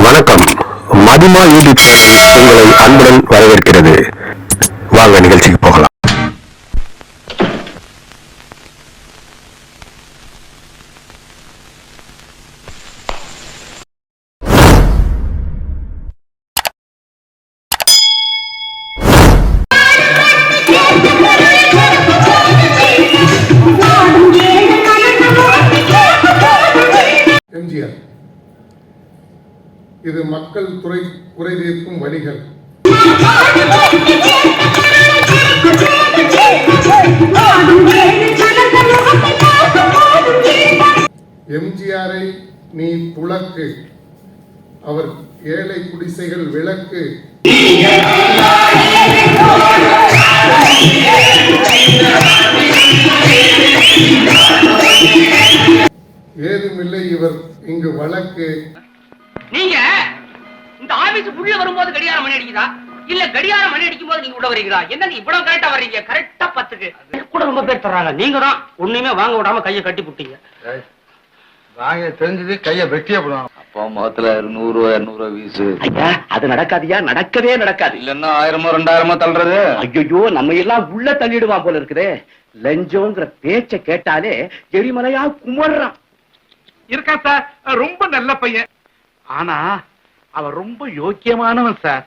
வணக்கம். மதிமா யூடியூப் உங்களை அன்புடன் வரவேற்கிறது. வாங்க நிகழ்ச்சிக்கு போகலாம். எம்ஜிஆர், இது மக்கள் குறை தீர்க்கும் வழிகள். எம்ஜிஆரை நீ துளக்கு, அவர் ஏழை குடிசைகள் விளக்கு. ஏதுமில்லை இவர் இங்கு வழக்கு. நீங்க இந்த ஆபீஸ் உள்ள வரும்போது கடிகாரம் மணி அடிக்குதா, இல்ல கடிகாரம் மணி அடிக்கும் போது நீங்க உள்ள வரீங்களா? என்ன இவ்வளவு கரெக்டா வர்றீங்க? கரெக்டா 10க்கு கூட ரொம்ப பேர் தர்றாங்க. நீங்க தான் ஒண்ணுமே வாங்க விடாம கையை கட்டி புட்டீங்க. வாங்க தெரிஞ்சது கைய வெட்டியே போடுவாங்க. அப்போ முகத்துல 100 ரூபாய் 200 ரூபாய் வீசு. ஐயா அது நடக்காதியா, நடக்கவே நடக்காது. இல்லன்னா 1000 2000 தள்ளுறது. ஐயோ நம்ம எல்லாம் உள்ள தள்ளிடுவான் போல இருக்குதே. லஞ்சோங்கிற பேச்ச கேட்டாலே எரிமலையா குமர்றான். இருக்கா சார், ரொம்ப நல்ல பையன். ஆனா அவன் ரொம்ப யோக்கியமானவன் சார்.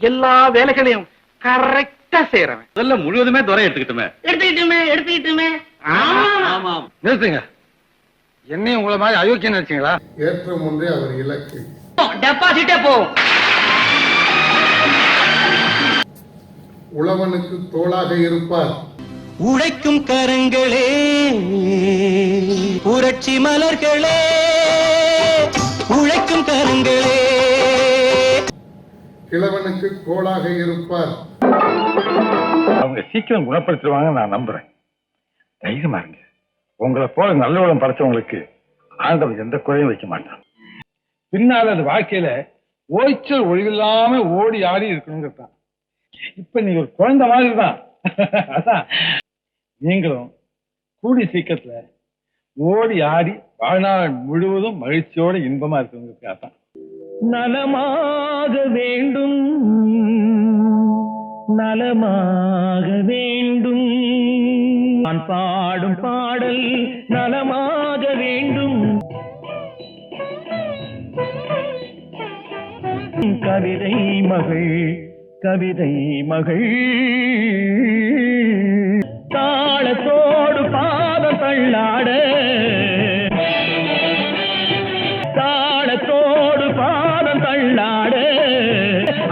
எல்லா வேலைகளையும் கரெக்டா செய்யறவன். அதெல்லாம் முழுவதுமே துறை எடுத்துக்கிட்டுமே. நிறுத்துங்க. என்னையும் உங்களை மாதிரி அயோக்கியம் நினைச்சீங்களா? ஏற்றம் ஒன்றே அவர் இலக்கு. டெபாசிட்டே போகும். உழவனுக்கு தோளாக இருப்பார். உழைக்கும் கரங்களே, புரட்சி மலர்களே, உழைக்கும் கரங்களே. கிழவனுக்கு கோளாக இருப்பார். அவங்க சீக்கிரம் குணப்படுத்திடுவாங்க நான் நம்புறேன். தைரியமா இருங்க. உங்களை போல நல்லுடன் படைச்சவங்களுக்கு ஆண்டவன் எந்த குறையும் வைக்க மாட்டான். பின்னால அந்த வாழ்க்கையில ஓய்ச்சல் ஒழிவில்லாம ஓடி ஆடி இருக்கணுங்கிறதான். இப்ப நீங்க ஒரு குழந்தை மாதிரி தான். அதான் நீங்களும் கூடி சீக்கிரத்துல ஓடி ஆடி வாழ்நாள் முழுவதும் மகிழ்ச்சியோட இன்பமா இருக்கணுங்கிறதுக்காகத்தான். நலமாக வேண்டும், நலமாக வேண்டும். நான் பாடும் பாடல் நலமாக வேண்டும். கவிதை மகள், கவிதை மகள். தாளத்தோடு பாதம் தள்ளாட, தாளத்தோடு பாதம் தள்ளாட.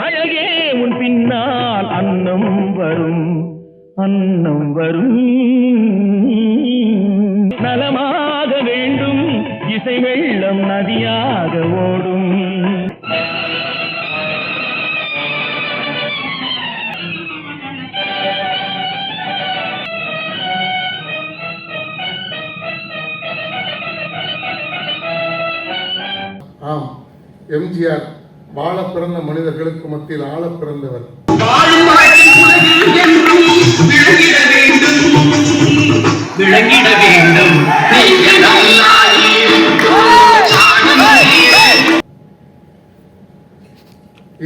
அழகே உன் பின்னால் அன்னம் வரும், அன்னம் வரும். நலமாக வேண்டும், இசை வெள்ளம் நதியாக ஓடும். ஆம், எம்ஜிஆர் வாழ பிறந்த மனிதர்களுக்கு மத்தியில் ஆள பிறந்தவர்.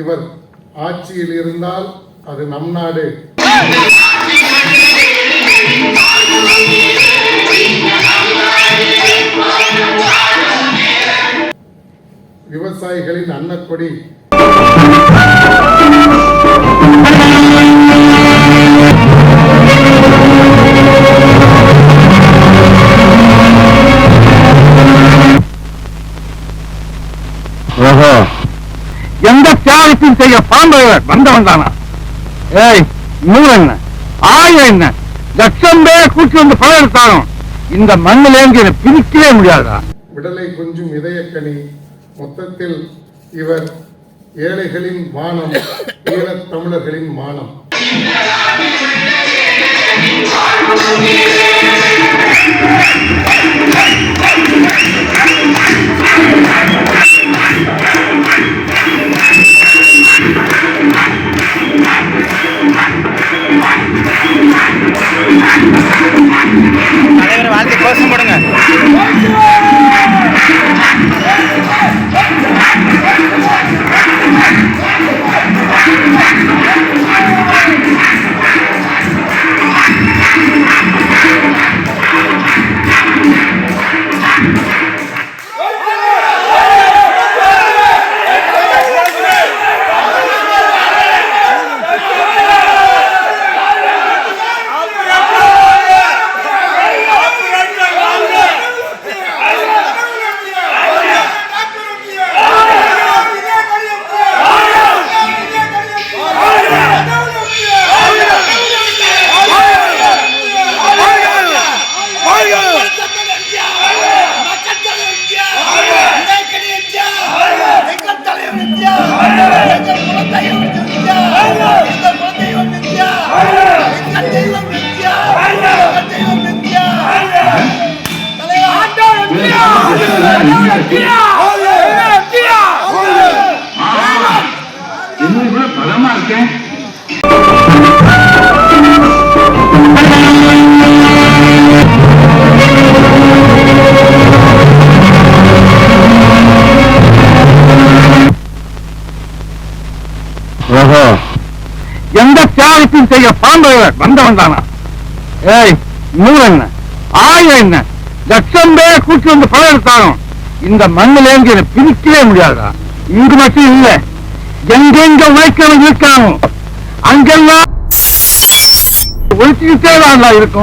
இவர் ஆட்சியில் இருந்தால் அது நம் நாடு. விவசாயிகளின் அன்னக்கொடி. எந்த தியாகத்தையும் செய்ய பாண்டவர் வந்தவன் தானா? ஏய், 100 என்ன 1000 என்ன லட்சம் பேர் கூட்டி வந்து பணம் எடுத்தாலும் இந்த மண்ணிலேருந்து பிரிக்கவே முடியாதா? விடலை கொஞ்சம் இதயக்கனி. மொத்தத்தில் இவர் ஏழைகளின் வானம், ஈழத் தமிழர்களின் மானம். தலைவர் வாழ்த்து கோஷம் போடுங்க. ஓஹோ, எந்த தியாகத்தையும் செய்ய பாண்டவர் வந்தவன் தானா? ஏய், 100 என்ன, 1000 என்ன, லட்சம் பேர் கூட்டி வந்து படம் எடுத்தாலும் இந்த மண்ணிலேருந்து என்னை பிரிக்கவே முடியாதா? இங்கு மட்டும் இல்ல, எங்கெங்க உழைக்கிறவன் இருக்கானோ அங்கெல்லாம் ஒழிச்சுக்கிட்டே தான் இருக்கும்.